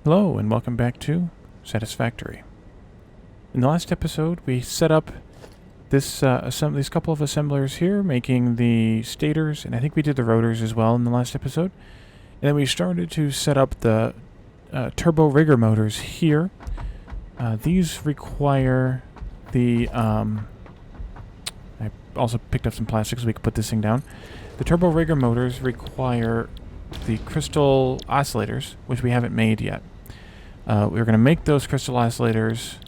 Hello and welcome back to Satisfactory. In the last episode, we set up these couple of assemblers here, making the stators, and I think we did the rotors as well in the last episode. And then we started to set up the turbo rigger motors here. These require the... I also picked up some plastic so we could put this thing down. The turbo rigger motors require the crystal oscillators, which we haven't made yet. We're going to make those crystal oscillators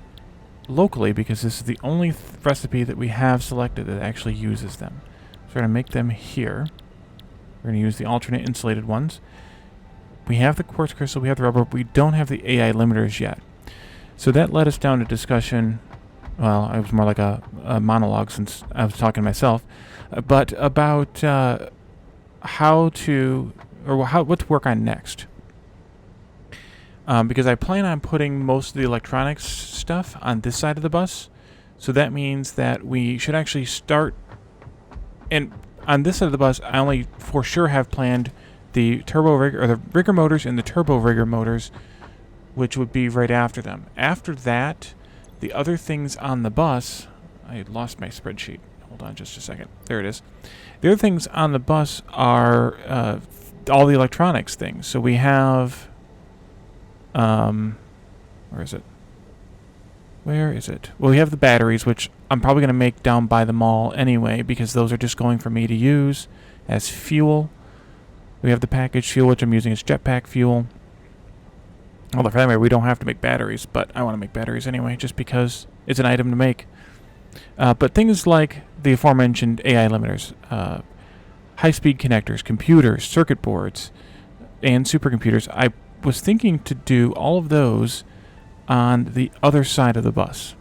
locally because this is the only recipe that we have selected that actually uses them. So we're going to make them here. We're going to use the alternate insulated ones. We have the quartz crystal, we have the rubber, but we don't have the AI limiters yet. So that led us down to discussion. Well, it was more like a monologue since I was talking to myself, but about what to work on next. Because I plan on putting most of the electronics stuff on this side of the bus, so that means that we should actually start. And on this side of the bus, I only for sure have planned the turbo rigger, or the rigger motors and the turbo rigger motors, which would be right after them. After that, the other things on the bus, I lost my spreadsheet. Hold on just a second. There it is. The other things on the bus are all the electronics things. So we have, where is it? Where is it? Well, we have the batteries, which I'm probably going to make down by the mall anyway, because those are just going for me to use as fuel. We have the packaged fuel, which I'm using as jetpack fuel. Although, for that matter, we don't have to make batteries, but I want to make batteries anyway, just because it's an item to make. But things like the aforementioned AI limiters, high-speed connectors, computers, circuit boards, and supercomputers, I was thinking to do all of those on the other side of the bus.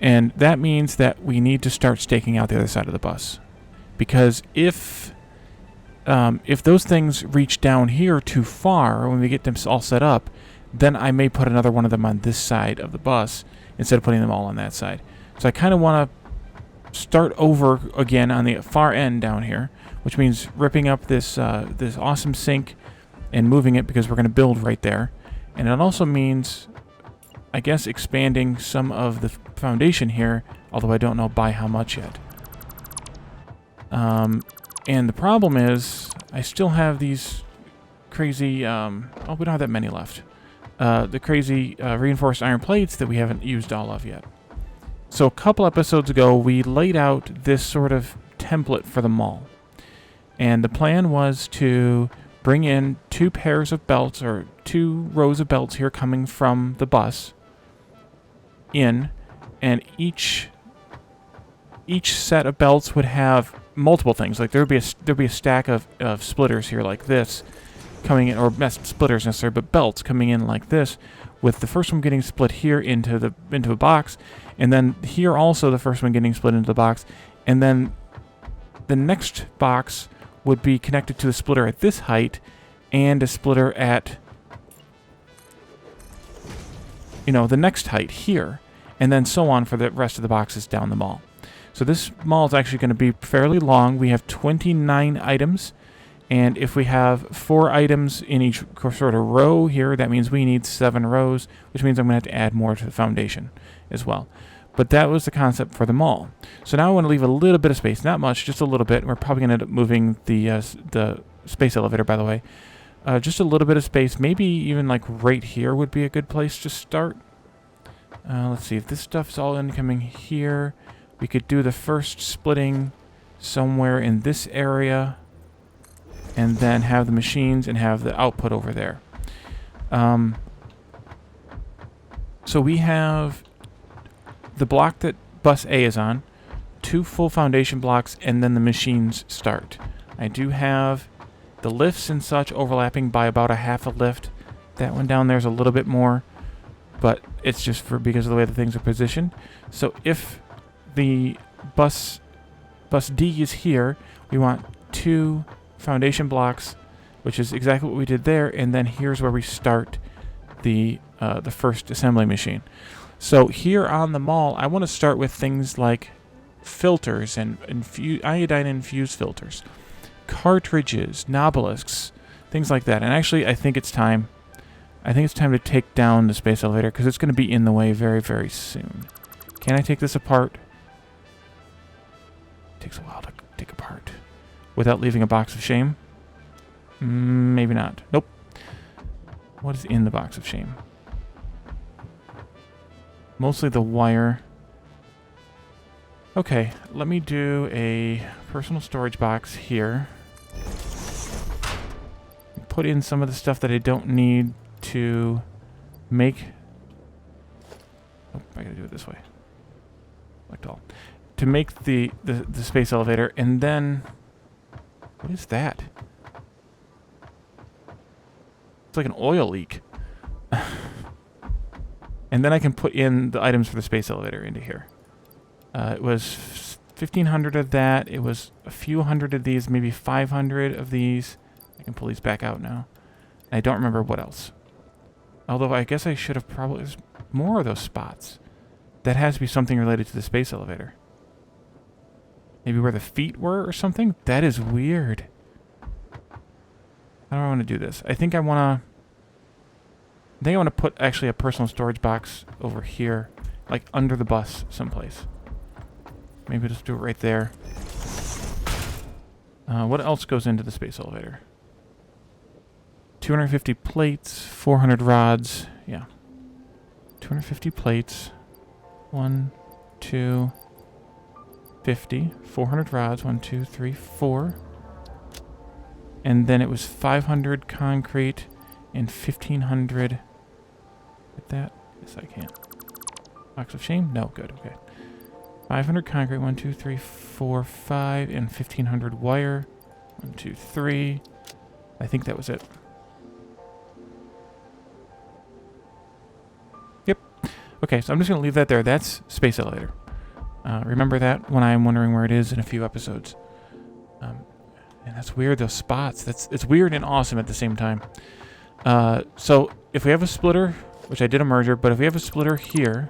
And that means that we need to start staking out the other side of the bus. Because if those things reach down here too far, when we get them all set up, then I may put another one of them on this side of the bus instead of putting them all on that side. So I kind of want to start over again on the far end down here, which means ripping up this awesome sink and moving it because we're going to build right there. And it also means, I guess, expanding some of the foundation here, although I don't know by how much yet. And the problem is, I still have these crazy, we don't have that many left. The crazy reinforced iron plates that we haven't used all of yet. So a couple episodes ago, we laid out this sort of template for the mall. And the plan was to bring in two pairs of belts, or two rows of belts here coming from the bus in, and each set of belts would have multiple things. Like there'd be a stack of splitters here like this coming in, or not splitters necessarily, but belts coming in like this, with the first one getting split here into a box, and then here also the first one getting split into the box, and then the next box would be connected to the splitter at this height and a splitter at the next height here, and then so on for the rest of the boxes down the mall. So this mall is actually going to be fairly long. We have 29 items, and if we have 4 items in each sort of row here, that means we need 7 rows, which means I'm going to have to add more to the foundation as well. But that was the concept for the mall. So now I want to leave a little bit of space, not much, just a little bit. We're probably going to end up moving the space elevator, by the way. Just a little bit of space, maybe even like right here would be a good place to start. Let's see, if this stuff's all incoming here, we could do the first splitting somewhere in this area, and then have the machines and have the output over there. So we have the block that bus A is on, 2 full foundation blocks, and then the machines start. I do have the lifts and such overlapping by about a half a lift. That one down there is a little bit more, but it's just because of the way the things are positioned. So if the bus D is here, we want 2 foundation blocks, which is exactly what we did there, and then here's where we start the first assembly machine. So here on the mall, I want to start with things like filters and iodine infused filters, cartridges, nobelisks, things like that. And actually, I think it's time I think it's time to take down the space elevator because it's going to be in the way very, very soon. Can I take this apart? It takes a while to take apart. Without leaving a box of shame? Maybe not. Nope. What is in the box of shame? Mostly the wire. Okay, let me do a personal storage box here. Put in some of the stuff that I don't need to make... Oh, I gotta do it this way. Select all. To make the space elevator, and then... What is that? It's like an oil leak. And then I can put in the items for the space elevator into here. It was 1,500 of that. It was a few hundred of these, maybe 500 of these. I can pull these back out now. I don't remember what else. Although I guess I should have probably... There's more of those spots. That has to be something related to the space elevator. Maybe where the feet were or something? That is weird. How do I want to do this? I think I want to put actually a personal storage box over here. Like under the bus someplace. Maybe just do it right there. What else goes into the space elevator? 250 plates, 400 rods. Yeah. 250 plates. 1, 2, 50. 400 rods. 1, 2, 3, 4. And then it was 500 concrete and 1,500. Get that? Yes, I can. Box of shame? No, good. Okay. 500 concrete. 1, 2, 3, 4, 5. And 1,500 wire. 1, 2, 3. I think that was it. Yep. Okay, so I'm just going to leave that there. That's space elevator. Remember that when I'm wondering where it is in a few episodes. And that's weird, those spots. It's weird and awesome at the same time. So if we have a splitter, which I did a merger, but if we have a splitter here,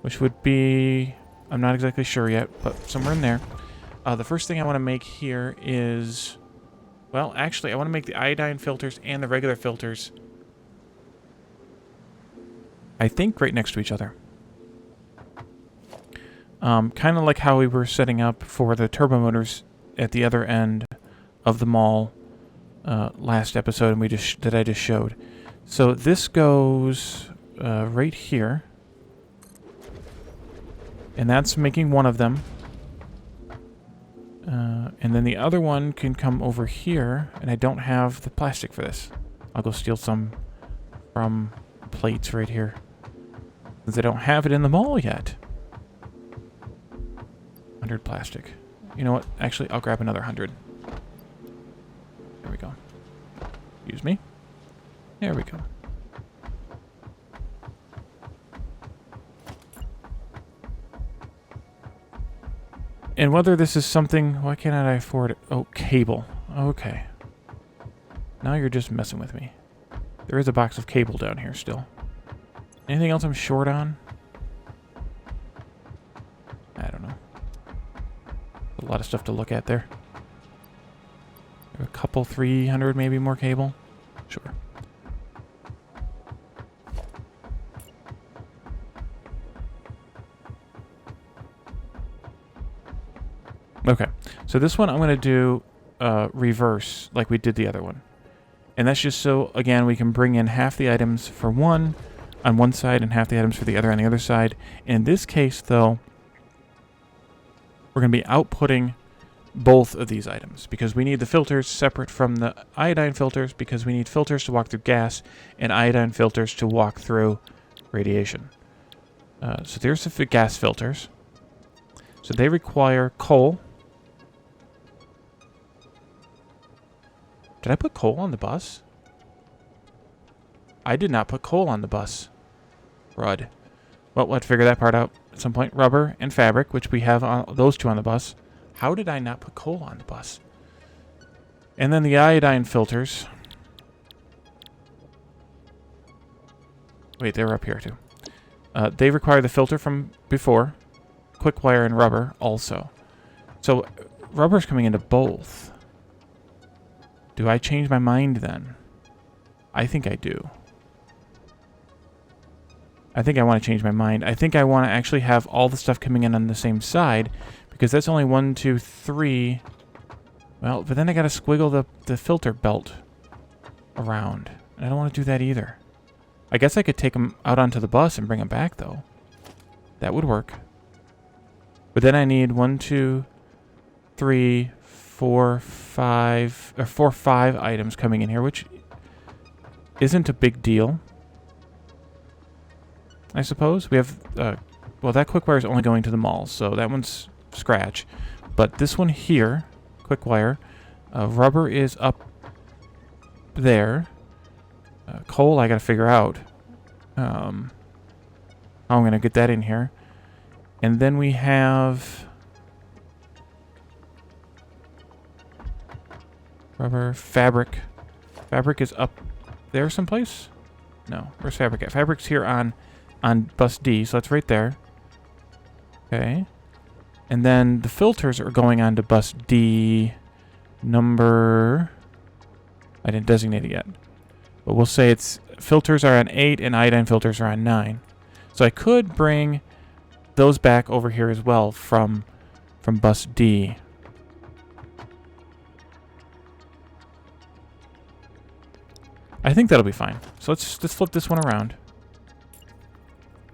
which would be, I'm not exactly sure yet, but somewhere in there. The first thing I want to make here is, well, actually, I want to make the iodine filters and the regular filters, I think, right next to each other. Kind of like how we were setting up for the turbo motors at the other end of the mall last episode, and that I just showed. So this goes right here, and that's making one of them. And then the other one can come over here, and I don't have the plastic for this. I'll go steal some from plates right here, since I don't have it in the mall yet. 100 plastic. You know what? Actually, I'll grab another 100. There we go. Excuse me. There we go. And whether this is something... Why can't I afford it? Oh, cable. Okay. Now you're just messing with me. There is a box of cable down here still. Anything else I'm short on? I don't know. A lot of stuff to look at there. A couple, 300 maybe more cable. Sure. Okay, so this one I'm going to do reverse like we did the other one. And that's just so, again, we can bring in half the items for one on one side and half the items for the other on the other side. In this case, though, we're going to be outputting both of these items because we need the filters separate from the iodine filters because we need filters to walk through gas and iodine filters to walk through radiation. So there's the gas filters. So they require coal. Did I put coal on the bus? I did not put coal on the bus. Rud. Well, we'll have to figure that part out at some point. Rubber and fabric, which we have those two on the bus. How did I not put coal on the bus? And then the iodine filters. Wait, they were up here too. They require the filter from before. Quick wire and rubber also. So rubber's coming into both. Do I change my mind then? I think I do. I think I want to change my mind. I think I want to actually have all the stuff coming in on the same side, because that's only 1, 2, 3. Well, but then I got to squiggle the filter belt around. I don't want to do that either. I guess I could take them out onto the bus and bring them back, though. That would work. But then I need 1, 2, 3, 4, 5, or 4, 5 items coming in here, which isn't a big deal, I suppose. We have, well, that quick wire is only going to the mall, so that one's scratch. But this one here, quick wire, rubber is up there. Coal, I gotta figure out how I'm gonna get that in here. And then we have rubber, fabric. Fabric is up there someplace? No, where's fabric at? Fabric's here on bus D, so that's right there. Okay. And then the filters are going on to bus D number... I didn't designate it yet. But we'll say it's filters are on 8 and iodine filters are on 9. So I could bring those back over here as well from bus D. I think that'll be fine. So let's flip this one around.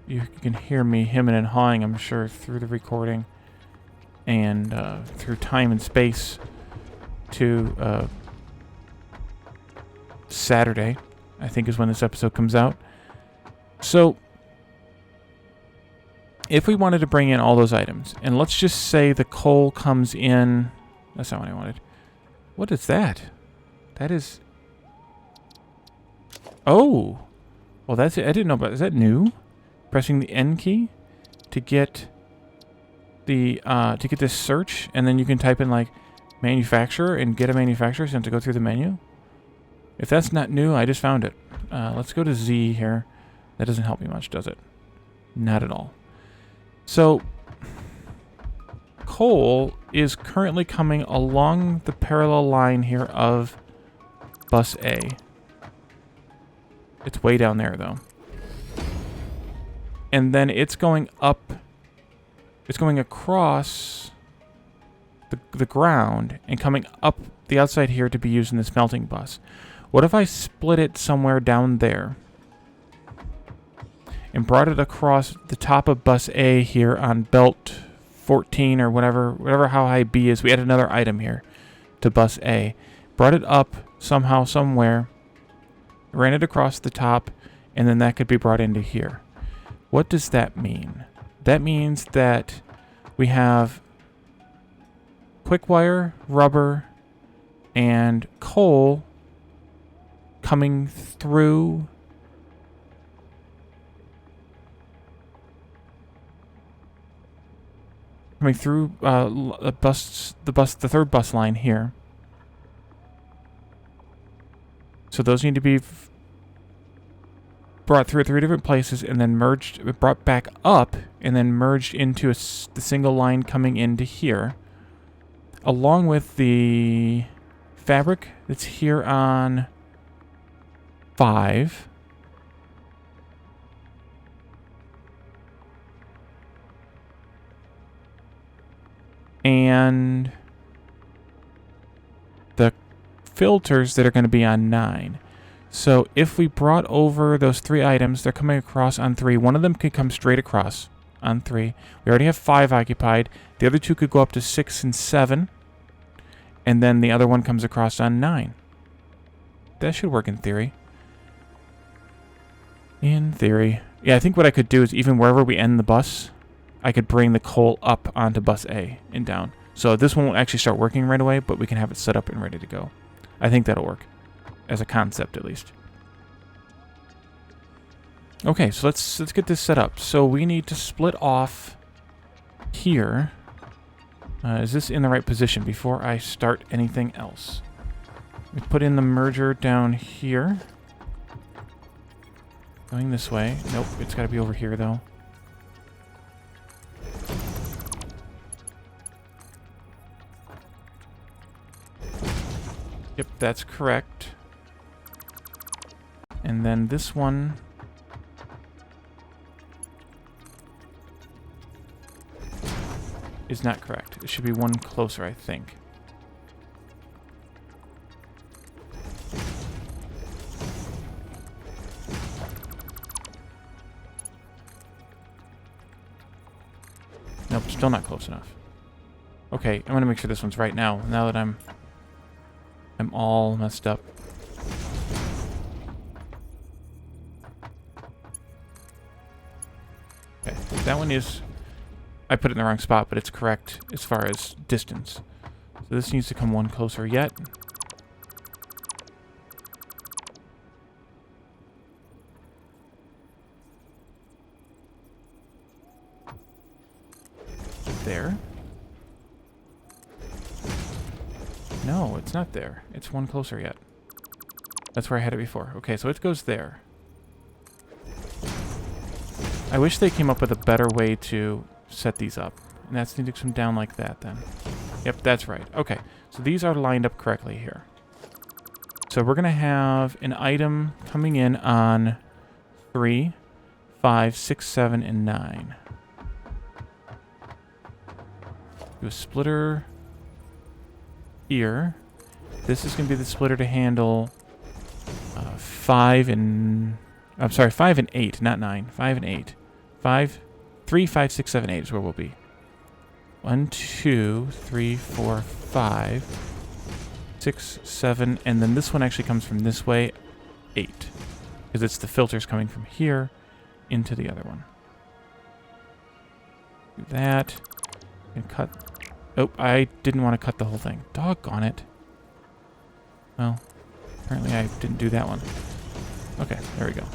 You can hear me hemming and hawing, I'm sure, through the recording and through time and space to Saturday, I think is when this episode comes out. So if we wanted to bring in all those items, and let's just say the coal comes in... That's not what I wanted. What is that? That is... Oh! Well, that's it. I didn't know about... Is that new? Pressing the N key to get the to get this search, and then you can type in like manufacturer and get a manufacturer, so you have to go through the menu. If that's not new, I just found it. Let's go to Z here. That doesn't help me much, does it? Not at all. So coal is currently coming along the parallel line here of bus A. It's way down there, though. And then it's going up. It's going across the ground and coming up the outside here to be used in the smelting bus. What if I split it somewhere down there and brought it across the top of bus A here on belt 14 or whatever how high B is. We add another item here to bus A. Brought it up somehow, somewhere. Ran it across the top, and then that could be brought into here. What does that mean? That means that we have quick wire, rubber, and coal coming through the third bus line here. So those need to be brought through 3 different places and then brought back up and then merged into the single line coming into here, along with the fabric that's here on 5. And the filters that are going to be on 9. So if we brought over those 3 items, they're coming across on 3. One of them could come straight across on 3. We already have 5 occupied. The other 2 could go up to 6 and 7. And then the other one comes across on 9. That should work in theory. In theory. Yeah, I think what I could do is even wherever we end the bus, I could bring the coal up onto bus A and down. So this one won't actually start working right away, but we can have it set up and ready to go. I think that'll work. As a concept, at least. Okay, so let's get this set up. So we need to split off here. Is this in the right position before I start anything else? We put in the merger down here. Going this way. Nope, it's got to be over here, though. Yep, that's correct. And then this one is not correct. It should be one closer, I think. Nope, still not close enough. Okay, I'm gonna make sure this one's right now. Now that I'm all messed up. Okay, that one is... I put it in the wrong spot, but it's correct as far as distance. So this needs to come one closer yet. There. No, it's not there. It's one closer yet. That's where I had it before. Okay, so it goes there. I wish they came up with a better way to set these up. And that's need to come down like that then. Yep, that's right. Okay, so these are lined up correctly here. So we're going to have an item coming in on 3, 5, 6, 7, and 9. Do a splitter here. This is going to be the splitter to handle 5 and... I'm sorry, 5 and 8, not 9. 5 and 8. 3, 5, 6, 7, 8 is where we'll be. 1, 2, 3, 4, 5, 6, 7, and then this one actually comes from this way, 8. Because it's the filters coming from here into the other one. Do that. And cut... Oh, I didn't want to cut the whole thing. Doggone it. Well, apparently I didn't do that one. Okay, there we go.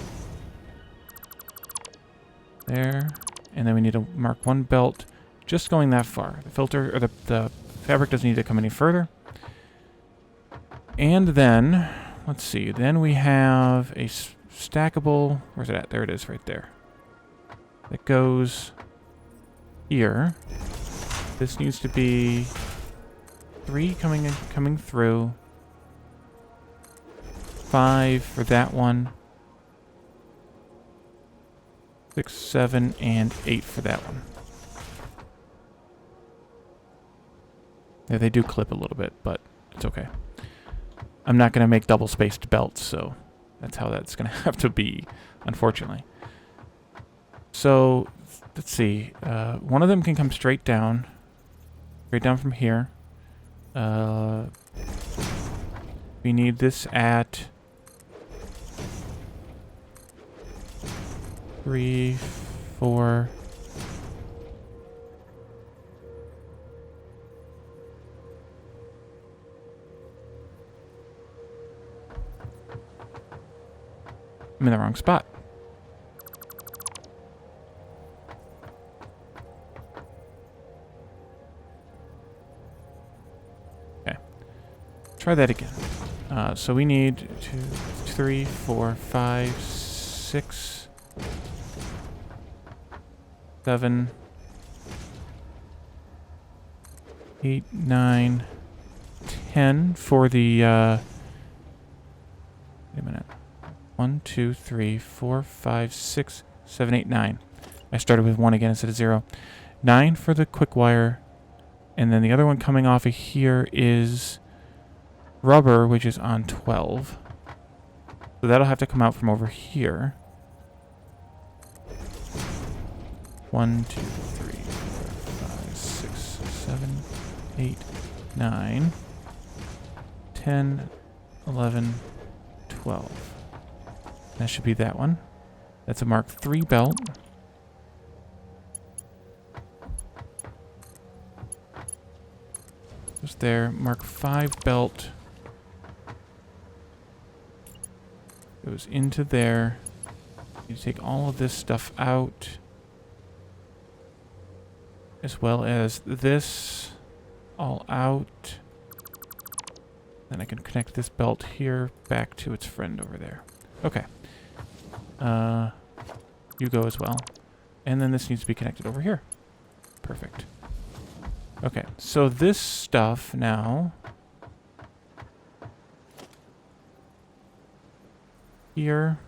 There. And then we need to mark one belt just going that far. The filter, or the fabric doesn't need to come any further. And then, let's see, then we have a stackable... Where's it at? There it is, right there. That goes here. This needs to be 3 coming through. 5 for that one. 6, 7, and 8 for that one. Yeah, they do clip a little bit, but it's okay. I'm not going to make double-spaced belts, so that's how that's going to have to be, unfortunately. So, let's see. One of them can come straight down. Straight down from here. We need this at 3, 4. I'm in the wrong spot. Okay. Try that again. So we need 2, 3, 4, 5, 6, 7, 8, 9, 10 for the, wait a minute. 1, 2, 3, 4, 5, 6, 7, 8, 9. I started with 1 again instead of 0. 9 for the quick wire. And then the other one coming off of here is rubber, which is on 12. So that'll have to come out from over here. 1, 2, 3, 4, 5, 6, 7, 8, 9, 10, 11, 12. That should be that one. That's a Mark III belt. Just there. Mark V belt. Goes into there. You take all of this stuff out. As well as this. All out. Then I can connect this belt here back to its friend over there. Okay. You go as well. And then this needs to be connected over here. Perfect. Okay, so this stuff now... Here...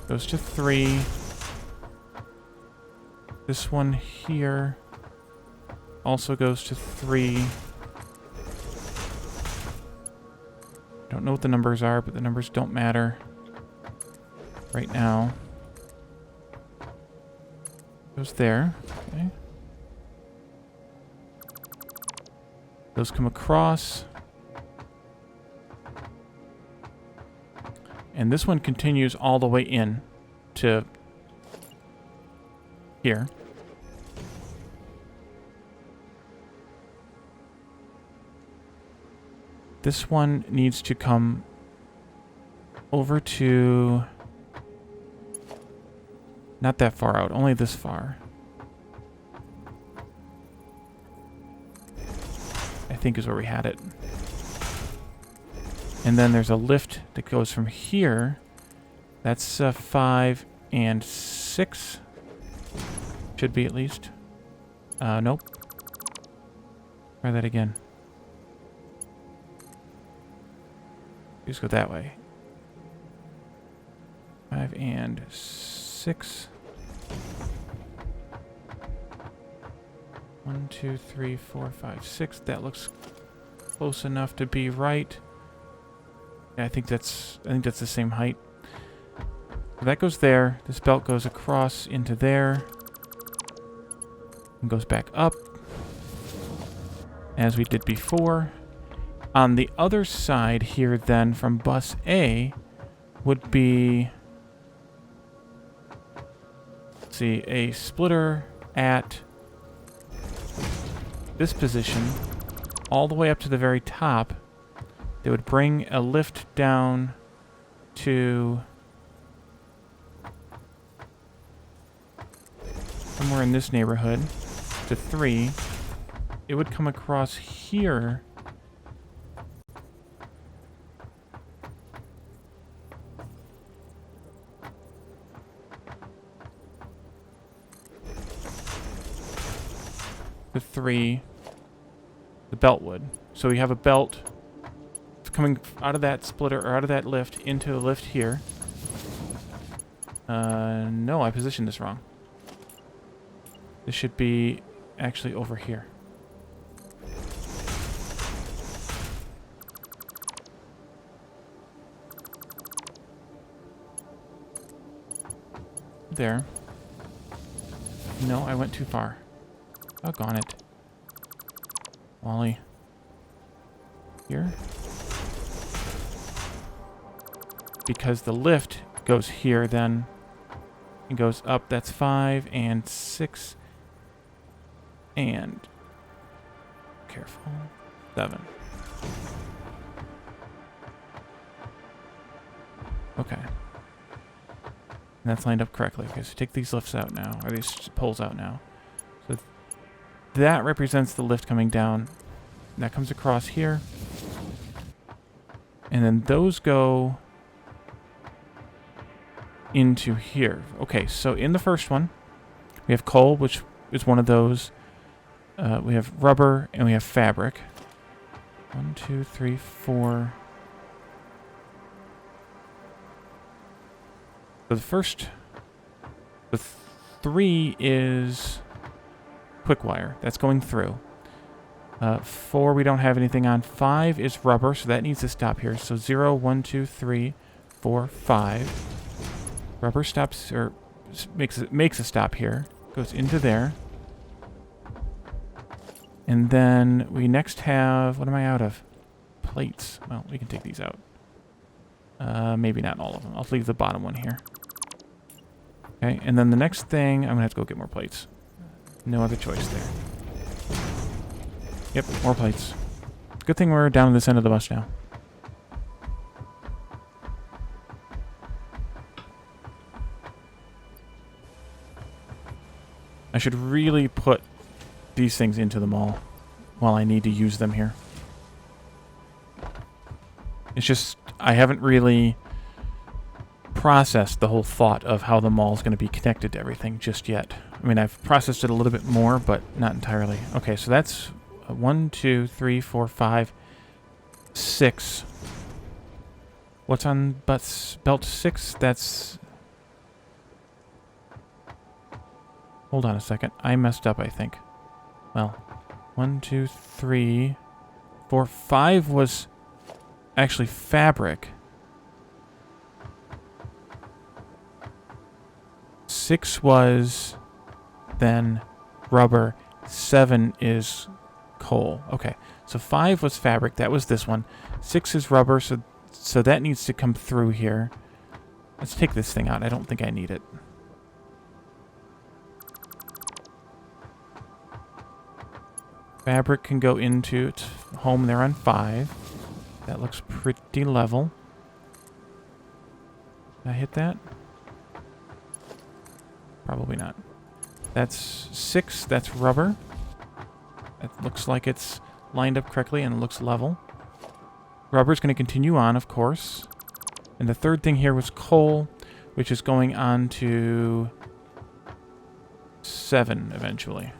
goes to 3. This one here also goes to 3. Don't know what the numbers are, but the numbers don't matter right now. Goes there. Okay. Those come across. And this one continues all the way in to here. This one needs to come over to... not that far out, only this far. I think is where we had it. And then there's a lift that goes from here. That's 5 and 6. Should be at least. Nope. Try that again. Just go that way. 5 and 6. 1, 2, 3, 4, 5, 6. That looks close enough to be right. Yeah, I think that's the same height. So that goes there. This belt goes across into there. And goes back up. As we did before. On the other side here then from bus A would be, let's see, a splitter at this position all the way up to the very top. They would bring a lift down to somewhere in this neighborhood to 3. It would come across here. To 3. The belt would. So we have a belt coming out of that splitter, or out of that lift, into the lift here. No, I positioned this wrong. This should be actually over here. There. No, I went too far. Doggone it. Wally. Here. Because the lift goes here then. It goes up. That's 5 and 6. And... careful. 7. Okay. And that's lined up correctly. Okay, so take these lifts out now. Or these poles out now. So that represents the lift coming down. That comes across here. And then those go into here. Okay, so in the first one, we have coal, which is one of those. We have rubber, and we have fabric. 1, 2, 3, 4. So the first, the 3 is quick wire. That's going through. 4, we don't have anything on. 5 is rubber, so that needs to stop here. So 0, 1, 2, 3, 4, 5. Rubber stops, or makes a stop here. Goes into there. And then we next have, what am I out of? Plates. Well, we can take these out. Maybe not all of them. I'll leave the bottom one here. Okay, and then the next thing, I'm going to have to go get more plates. No other choice there. Yep, more plates. Good thing we're down this end of the bus now. I should really put these things into the mall while I need to use them here. It's just, I haven't really processed the whole thought of how the mall is going to be connected to everything just yet. I mean, I've processed it a little bit more, but not entirely. Okay, so that's 1, 2, 3, 4, 5, 6. What's on belt 6? That's Hold on a second. I messed up, I think. Well, 1, 2, 3, 4, 5 was actually fabric. 6 was then rubber. 7 is coal. Okay, so 5 was fabric. That was this one. 6 is rubber, so that needs to come through here. Let's take this thing out. I don't think I need it. Fabric can go into its home there on 5. That looks pretty level. Did I hit that? Probably not. That's 6. That's rubber. It looks like it's lined up correctly and it looks level. Rubber's going to continue on, of course. And the third thing here was coal, which is going on to 7 eventually.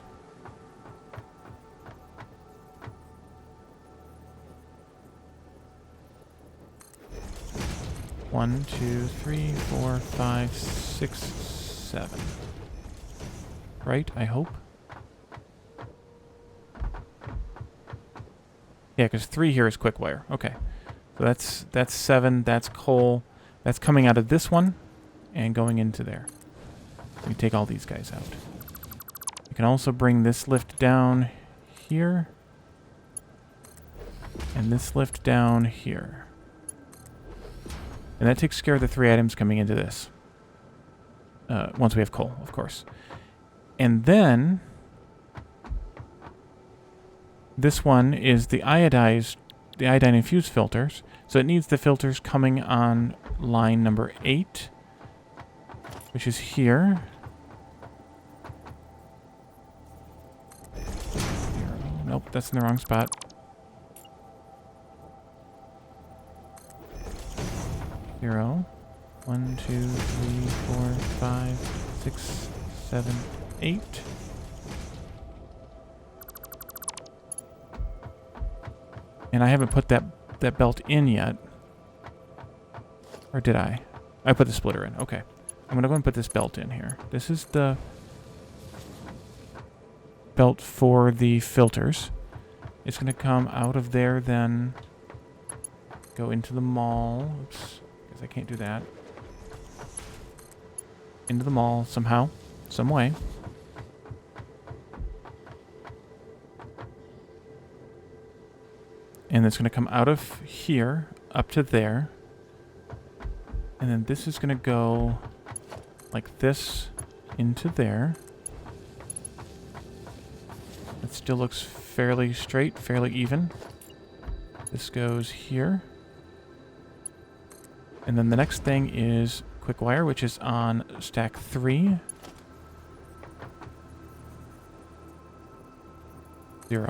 One, 2, 3, 4, 5, 6, 7. Right, I hope. Yeah, because 3 here is quick wire. Okay. So that's 7, that's coal. That's coming out of this one and going into there. We take all these guys out. You can also bring this lift down here. And this lift down here. And that takes care of the 3 items coming into this. Once we have coal, of course. And then this one is the iodine infused filters. So it needs the filters coming on line number 8, which is here. Nope, that's in the wrong spot. Zero. 1, 2, 3, 4, 5, 6, 7, 8. And I haven't put that belt in yet. Or did I? I put the splitter in. Okay. I'm going to go and put this belt in here. This is the belt for the filters. It's going to come out of there, then go into the mall. Oops. Guess I can't do that. Into the mall somehow. Some way. And it's going to come out of here up to there. And then this is going to go like this into there. It still looks fairly straight, fairly even. This goes here. And then the next thing is quick wire, which is on stack 3. 0.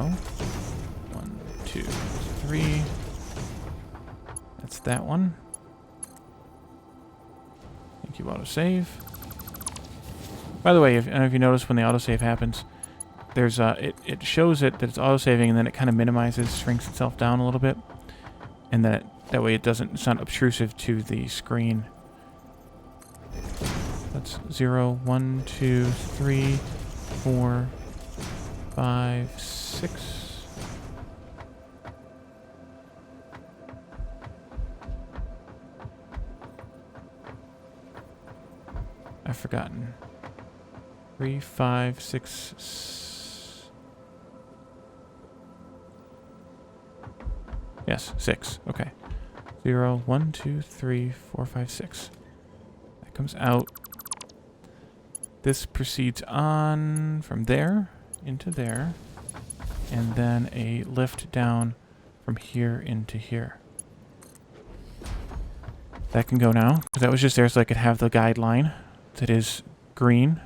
1, 2, 3. That's that one. Thank you, autosave. By the way, I don't know if you notice when the autosave happens, there's it shows it that it's autosaving, and then it kind of minimizes, shrinks itself down a little bit, and then that way it's not obtrusive to the screen. That's 0, 1, 2, 3, 4, 5, 6. I've forgotten. 3, 5, 6. Yes, 6. Okay. 0, 1, 2, 3, 4, 5, 6. That comes out. This proceeds on from there into there. And then a lift down from here into here. That can go now, because that was just there so I could have the guideline that is green.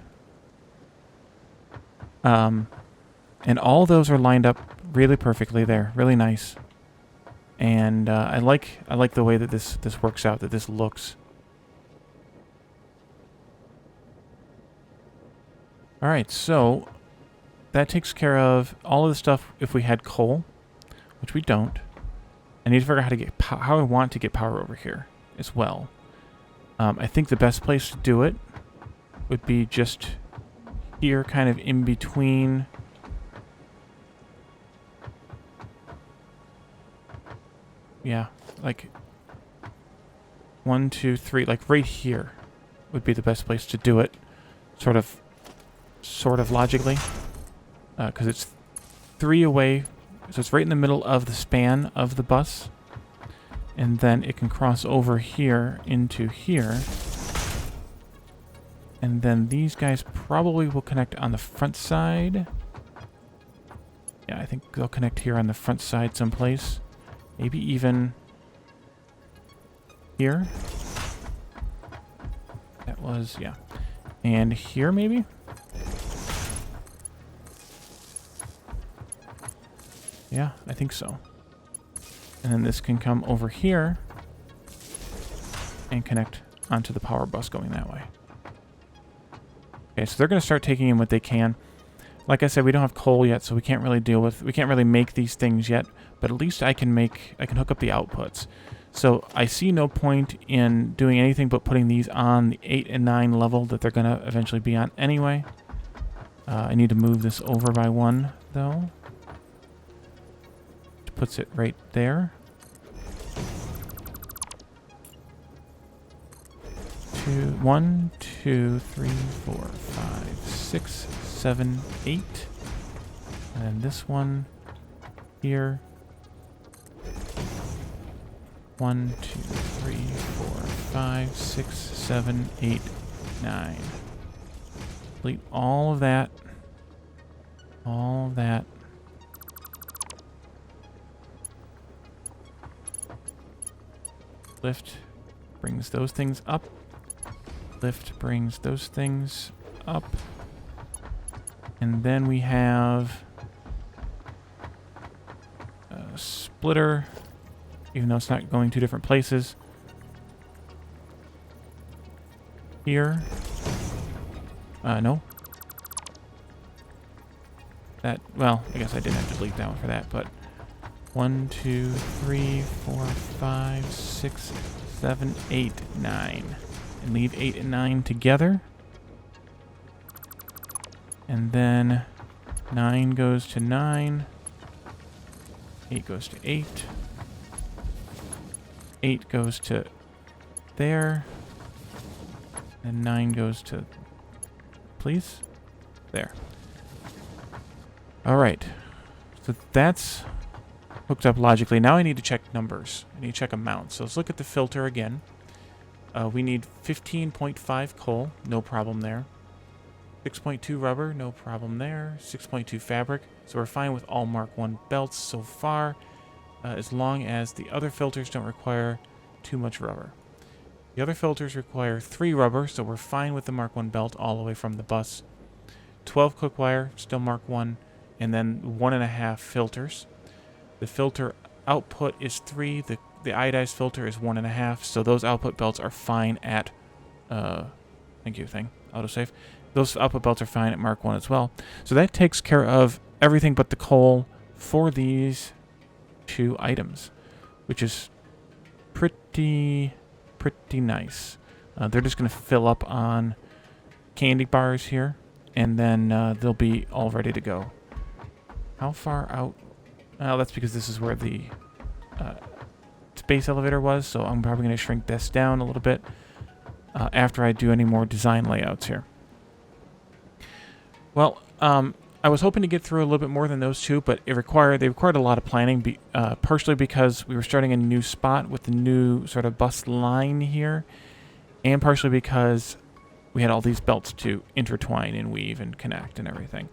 And all those are lined up really perfectly there, really nice. And I like the way that this works out, that this looks. All right, so that takes care of all of the stuff. If we had coal, which we don't, I need to figure out how I want to get power over here as well. I think the best place to do it would be just here, kind of in between. Yeah, like 1, 2, 3, like right here would be the best place to do it, sort of logically, because it's 3 away, so it's right in the middle of the span of the bus, and then it can cross over here into here, and then these guys probably will connect on the front side. Yeah, I think they'll connect here on the front side someplace. Maybe even here. That was, yeah. And here, maybe? Yeah, I think so. And then this can come over here and connect onto the power bus going that way. Okay, so they're going to start taking in what they can. Like I said, we don't have coal yet, so we can't really make these things yet, but at least I can hook up the outputs. So I see no point in doing anything but putting these on the 8 and 9 level that they're going to eventually be on anyway. I need to move this over by 1, though. Which puts it right there. 1, 2, 3, 4, 5, 6, 7, 8. And then this one here. 1, 2, 3, 4, 5, 6, 7, 8, 9. Complete all of that. All of that. Lift brings those things up. Lift brings those things up. And then we have a splitter, even though it's not going 2 different places. Here. No. That, well, I guess I didn't have to delete that one for that, but 1, 2, 3, 4, 5, 6, 7, 8, 9. And leave 8 and 9 together. And then 9 goes to 9. 8 goes to 8. 8 goes to there. And 9 goes to... Please? There. Alright. So that's hooked up logically. Now I need to check numbers. I need to check amounts. So let's look at the filter again. We need 15.5 coal. No problem there. 6.2 rubber. No problem there. 6.2 fabric. So we're fine with all Mark 1 belts so far, as long as the other filters don't require too much rubber. The other filters require 3 rubber, so we're fine with the Mark 1 belt all the way from the bus. 12 quick wire, still Mark 1, and then 1.5 filters. The filter output is 3, the iodized filter is 1.5, so those output belts are fine at, thank you, autosave. Those output belts are fine at Mark 1 as well. So that takes care of everything but the coal for these 2 items, which is pretty nice. They're just going to fill up on candy bars here, and then they'll be all ready to go. How far out? Well, that's because this is where the space elevator was, so I'm probably going to shrink this down a little bit after I do any more design layouts here. Well, I was hoping to get through a little bit more than those 2, but they required a lot of planning, partially because we were starting a new spot with the new sort of bus line here, and partially because we had all these belts to intertwine and weave and connect and everything.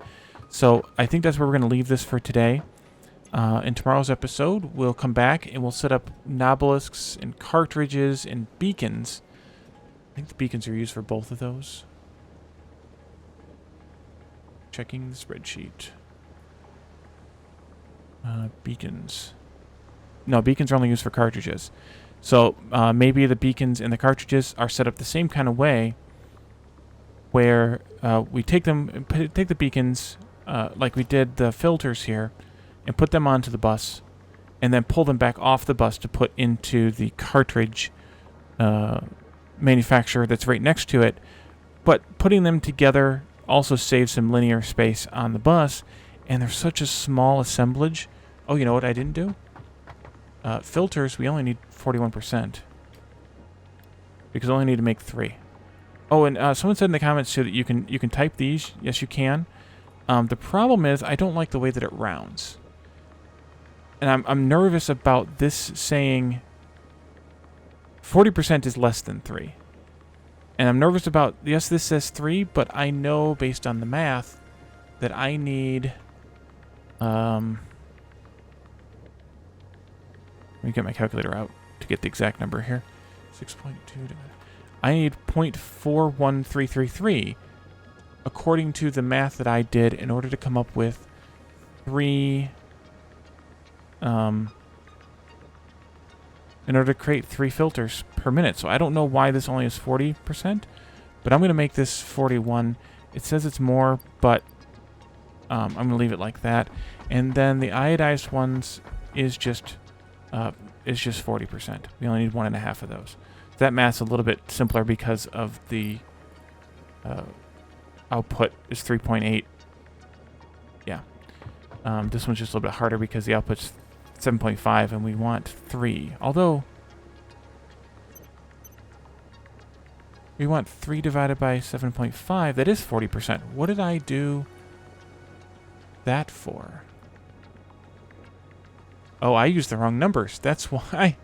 So I think that's where we're going to leave this for today. In tomorrow's episode, we'll come back and we'll set up nobelisks and cartridges and beacons. I think the beacons are used for both of those. Checking the spreadsheet. Beacons. No, beacons are only used for cartridges. So maybe the beacons and the cartridges are set up the same kind of way, where we take the beacons like we did the filters here, and put them onto the bus, and then pull them back off the bus to put into the cartridge manufacturer that's right next to it. But putting them together also save some linear space on the bus, and there's such a small assemblage. Oh, you know what I didn't do? Filters, we only need 41%. Because I only need to make 3. Oh, and someone said in the comments too that you can type these. Yes, you can. The problem is I don't like the way that it rounds. And I'm nervous about this saying 40% is less than 3. And I'm nervous about, yes, this says 3, but I know based on the math that I need, let me get my calculator out to get the exact number here. 6.2. I need 0.41333 according to the math that I did in order to come up with 3, in order to create 3 filters per minute. So I don't know why this only is 40%, but I'm going to make this 41. It says it's more, but I'm going to leave it like that. And then the iodized ones is just 40%. We only need 1.5 of those. That math's a little bit simpler because of the output is 3.8. Yeah. This one's just a little bit harder because the output's 7.5 and we want 3. Although we want 3 divided by 7.5. That is 40%. What did I do that for? Oh, I used the wrong numbers. That's why.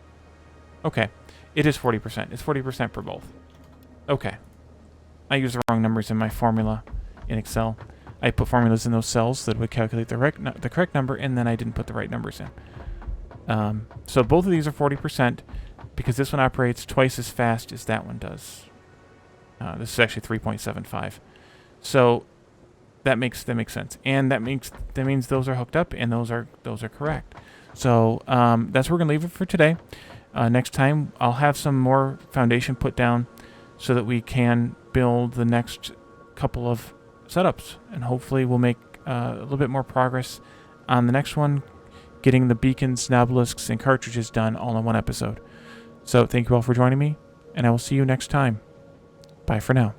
Okay. It is 40%. It's 40% for both. Okay. I used the wrong numbers in my formula in Excel. I put formulas in those cells that would calculate the correct number, and then I didn't put the right numbers in. So both of these are 40% because this one operates twice as fast as that one does. This is actually 3.75. So that makes sense, and that means those are hooked up and those are correct. So that's where we're gonna leave it for today. Next time I'll have some more foundation put down so that we can build the next couple of setups, and hopefully we'll make a little bit more progress on the next one, getting the beacons, obelisks, and cartridges done all in one episode. So thank you all for joining me, and I will see you next time. Bye for now.